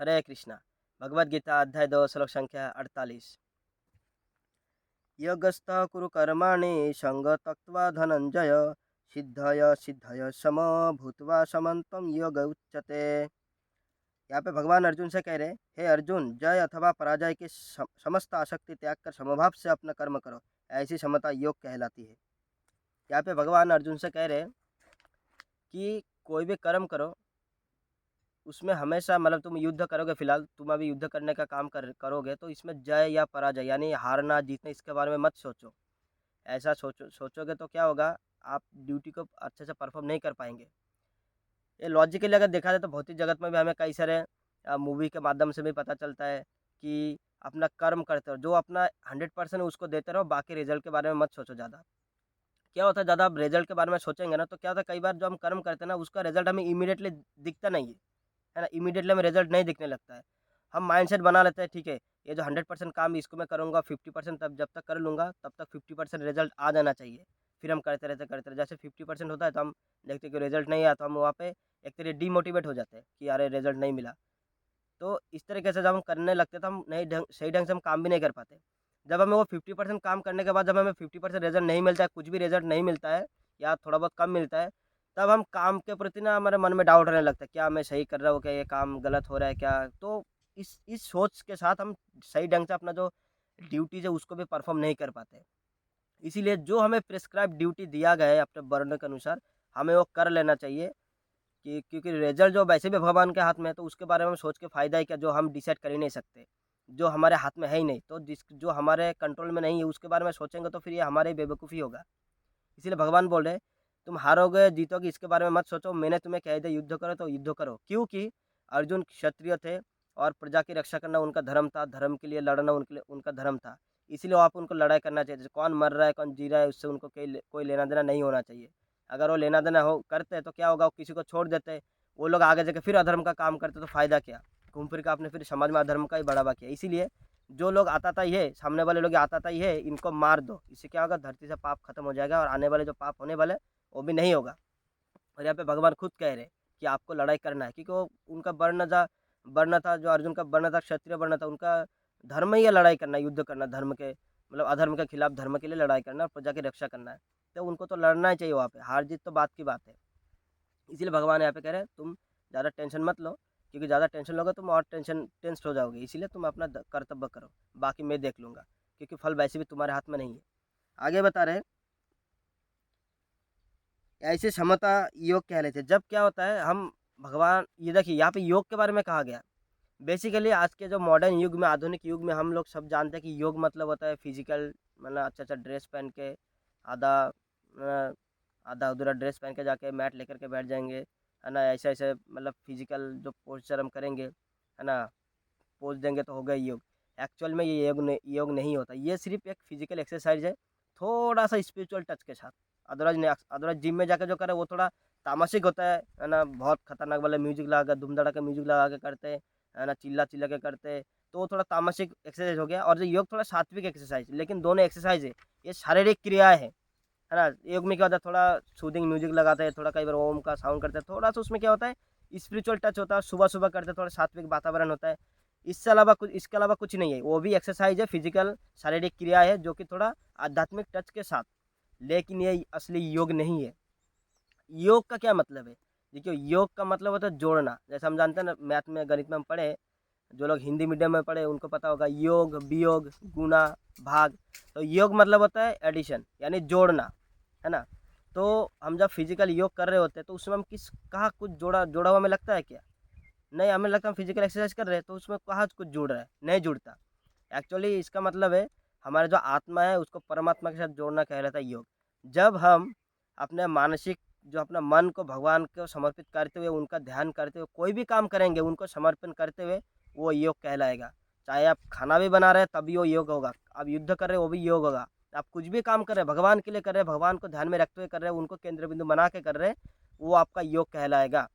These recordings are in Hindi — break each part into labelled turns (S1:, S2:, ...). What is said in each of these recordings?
S1: हरे कृष्णा। भगवद गीता अध्याय 2 श्लोक संख्या 48। योगस्थः कुरु कर्माणि संग त्यक्त्वा धनंजय सिद्धय सिद्धय सम भूत्वा समन्तं योग उच्यते। यहाँ पे भगवान अर्जुन से कह रहे, हे अर्जुन, जय अथवा पराजय की समस्त आसक्ति त्याग कर समभाव से अपना कर्म करो। ऐसी समता योग कहलाती है। यहाँ पे भगवान अर्जुन से कह रहे कि कोई भी कर्म करो, उसमें हमेशा मतलब तुम युद्ध करोगे, फिलहाल तुम अभी युद्ध करने का काम करोगे, तो इसमें जय या पराजय यानी हारना जीतना इसके बारे में मत सोचो। ऐसा सोचोगे तो क्या होगा, आप ड्यूटी को अच्छे से परफॉर्म नहीं कर पाएंगे। ये लॉजिकली अगर देखा जाए तो भौतिक जगत में भी हमें कई सारे मूवी के माध्यम से भी पता चलता है कि अपना कर्म करते रहो, जो अपना 100% उसको देते रहो, बाकी रिजल्ट के बारे में मत सोचो ज़्यादा। क्या होता है, ज़्यादा आप रिजल्ट के बारे में सोचेंगे ना, तो क्या होता है, कई बार जो हम कर्म करते हैं ना, उसका रिजल्ट हमें इमीडिएटली दिखता नहीं है ना, इमीडिएटली हमें रिजल्ट नहीं दिखने लगता है। हम माइंडसेट बना लेते हैं, ठीक है, ये जो 100% काम इसको मैं करूँगा, 50% तब जब तक कर लूँगा तब तक 50% रिजल्ट आ जाना चाहिए। फिर हम करते रहते जैसे 50% होता है तो हम देखते हैं कि रिजल्ट नहीं आया, तो हम वहाँ पे एक तरह डिमोटिवेट हो जाते हैं कि अरे रिजल्ट नहीं मिला। तो इस तरीके से जब हम करने लगते हैं तो हम नहीं ढंग सही ढंग से हम काम भी नहीं कर पाते। जब हमें वो 50% काम करने के बाद जब हमें 50% रिजल्ट नहीं मिलता है, कुछ भी रिजल्ट नहीं मिलता है या थोड़ा बहुत कम मिलता है, तब हम काम के प्रति ना हमारे मन में डाउट रहने लगता है, क्या मैं सही कर रहा हूँ, क्या ये काम गलत हो रहा है क्या? तो इस सोच के साथ हम सही ढंग से अपना जो ड्यूटीज़ है उसको भी परफ़ॉर्म नहीं कर पाते। इसीलिए जो हमें प्रिस्क्राइब ड्यूटी दिया गया है अपने वर्ण के अनुसार, हमें वो कर लेना चाहिए। कि क्योंकि रिजल्ट जो वैसे भी भगवान के हाथ में है, तो उसके बारे में सोच के फ़ायदा ही क्या, जो हम डिसाइड कर ही नहीं सकते, जो हमारे हाथ में है ही नहीं, तो जो हमारे कंट्रोल में नहीं है उसके बारे में सोचेंगे तो फिर ये हमारी बेवकूफ़ी होगा। इसीलिए भगवान बोल रहे हैं, तुम हारोगे जीतोगे इसके बारे में मत सोचो, मैंने तुम्हें कह दिया युद्ध करो तो युद्ध करो। क्योंकि अर्जुन क्षत्रिय थे और प्रजा की रक्षा करना उनका धर्म था, धर्म के लिए लड़ना उनके लिए उनका धर्म था। इसीलिए आप उनको लड़ाई करना चाहिए, जैसे कौन मर रहा है कौन जी रहा है उससे उनको कोई लेना देना नहीं होना चाहिए। अगर वो लेना देना हो करते तो क्या होगा, वो किसी को छोड़ देते, वो लोग आगे जाके फिर अधर्म का काम करते तो फ़ायदा क्या? घूम फिर के आपने फिर समाज में अधर्म का ही बढ़ावा किया। इसीलिए जो लोग आताताई है, सामने वाले लोग आताताई है, इनको मार दो। इससे क्या होगा, धरती से पाप खत्म हो जाएगा और आने वाले जो पाप होने वाले वो भी नहीं होगा। और यहाँ पे भगवान खुद कह रहे हैं कि आपको लड़ाई करना है, क्योंकि वो उनका वर्ण था, जो अर्जुन का वर्ण था, क्षत्रिय वर्ण था, उनका धर्म ही है लड़ाई करना, युद्ध करना, धर्म के मतलब अधर्म के खिलाफ धर्म के लिए लड़ाई करना और प्रजा की रक्षा करना है। तो उनको तो लड़ना ही चाहिए वहाँ पे, हार जीत तो बात की बात है। इसीलिए भगवान यहाँ पे कह रहे हैं तुम ज़्यादा टेंशन मत लो, क्योंकि ज़्यादा टेंशन लोगे तुम और टेंस हो जाओगे। इसीलिए तुम अपना कर्तव्य करो, बाकी मैं देख लूँगा, क्योंकि फल वैसे भी तुम्हारे हाथ में नहीं है। आगे बता रहे हैं, ऐसे समता योग कह रहे थे। जब क्या होता है हम भगवान, ये देखिए यहाँ पे योग के बारे में कहा गया। बेसिकली आज के जो मॉडर्न युग में, आधुनिक युग में हम लोग सब जानते हैं कि योग मतलब होता है फिजिकल, मतलब अच्छा अच्छा ड्रेस पहन के आधा आधा अधूरा ड्रेस पहन के जाके मैट लेकर के बैठ जाएंगे, है ना, ऐसे ऐसे मतलब फिजिकल जो पोस्चर हम करेंगे, है ना, पोज देंगे तो हो गया योग। एक्चुअल में ये योग नहीं होता, ये सिर्फ एक फिजिकल एक्सरसाइज है, थोड़ा सा स्पिरिचुअल टच के साथ। अदरवाइज नहीं, अदरवाइज जिम में जाके जो करे वो थोड़ा तामसिक होता है ना, बहुत खतरनाक वाला म्यूजिक लगा के, धूम धड़ाका म्यूजिक लगा के करते हैं, है ना, चिल्ला चिल्ला के करते हैं, तो वो थोड़ा तामसिक एक्सरसाइज हो गया। और जो योग थोड़ा सात्विक एक्सरसाइज, लेकिन दोनों एक्सरसाइज है, ये शारीरिक क्रियाएं है ना। योग में क्या होता है, थोड़ा सूदिंग म्यूजिक लगाते हैं, थोड़ा कई बार ओम का साउंड करते हैं, थोड़ा सा उसमें क्या होता है, स्पिरिचुअल टच होता है, सुबह सुबह करते हैं, थोड़ा सात्विक वातावरण होता है। इसके अलावा कुछ नहीं है, वो भी एक्सरसाइज है, फिजिकल शारीरिक क्रिया है, जो कि थोड़ा आध्यात्मिक टच के साथ। लेकिन ये असली योग नहीं है। योग का क्या मतलब है? देखिए, योग का मतलब होता है जोड़ना। जैसे हम जानते हैं ना, मैथ में गणित में हम पढ़े, जो लोग हिंदी मीडियम में पढ़े उनको पता होगा, योग वियोग गुणा भाग। तो योग मतलब होता है एडिशन, यानी जोड़ना, है ना। तो हम जब फिजिकल योग कर रहे होते हैं तो उसमें हम किस कहाँ कुछ जोड़ा जोड़ा हुआ हमें लगता है क्या? नहीं, हमें लगता है हम फिजिकल एक्सरसाइज कर रहे हैं तो उसमें कहाँ कुछ जुड़ रहा है, नहीं जुड़ता। एक्चुअली इसका मतलब है हमारा जो आत्मा है उसको परमात्मा के साथ जोड़ना कहलाता है योग। जब हम अपने मानसिक, जो अपना मन को भगवान को समर्पित करते हुए, उनका ध्यान करते हुए कोई भी काम करेंगे, उनको समर्पण करते हुए, वो योग कहलाएगा। चाहे आप खाना भी बना रहे हैं तब भी वो योग होगा, आप युद्ध कर रहे हैं वो भी योग होगा, आप कुछ भी काम कर रहे हैं भगवान के लिए कर रहे हैं, भगवान को ध्यान में रखते हुए कर रहे हैं, उनको केंद्र बिंदु बना के कर रहे हैं, वो आपका योग कहलाएगा।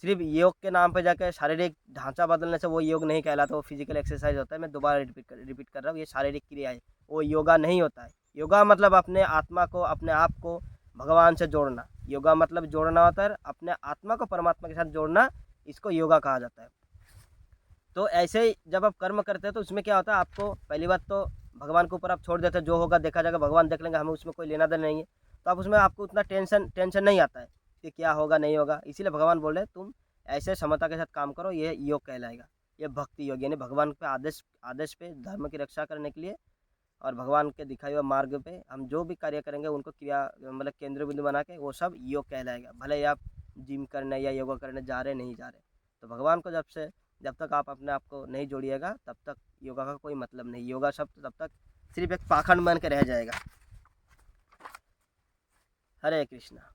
S1: सिर्फ योग के नाम पे जाकर शारीरिक ढांचा बदलने से वो योग नहीं कहलाता, वो फिजिकल एक्सरसाइज होता है। मैं दोबारा रिपीट कर रहा हूँ, ये शारीरिक क्रिया है, वो योगा नहीं होता है। योगा मतलब अपने आत्मा को, अपने आप को भगवान से जोड़ना। योगा मतलब जोड़ना होता है, अपने आत्मा को परमात्मा के साथ जोड़ना, इसको योगा कहा जाता है। तो ऐसे ही जब आप कर्म करते हैं तो उसमें क्या होता है, आपको पहली बात तो भगवान के ऊपर आप छोड़ देते हैं, जो होगा देखा जाएगा, भगवान देख लेंगे, हमें उसमें कोई लेना देना नहीं है। तो आप उसमें आपको उतना टेंशन नहीं आता है कि क्या होगा नहीं होगा। इसीलिए भगवान बोल रहे हैं तुम ऐसे समता के साथ काम करो, ये योग कहलाएगा। ये भक्ति योग, यानी भगवान पे आदेश आदेश पे धर्म की रक्षा करने के लिए और भगवान के दिखाए हुए मार्ग पे हम जो भी कार्य करेंगे उनको क्रिया मतलब केंद्र बिंदु बना के, वो सब योग कहलाएगा। भले ही आप जिम करने या योगा करने जा रहे नहीं जा रहे। तो भगवान को जब तक आप अपने आप को नहीं जोड़िएगा तब तक योगा का कोई मतलब नहीं। योगा शब्द तब तक सिर्फ एक पाखंड बन के रह जाएगा। हरे कृष्णा।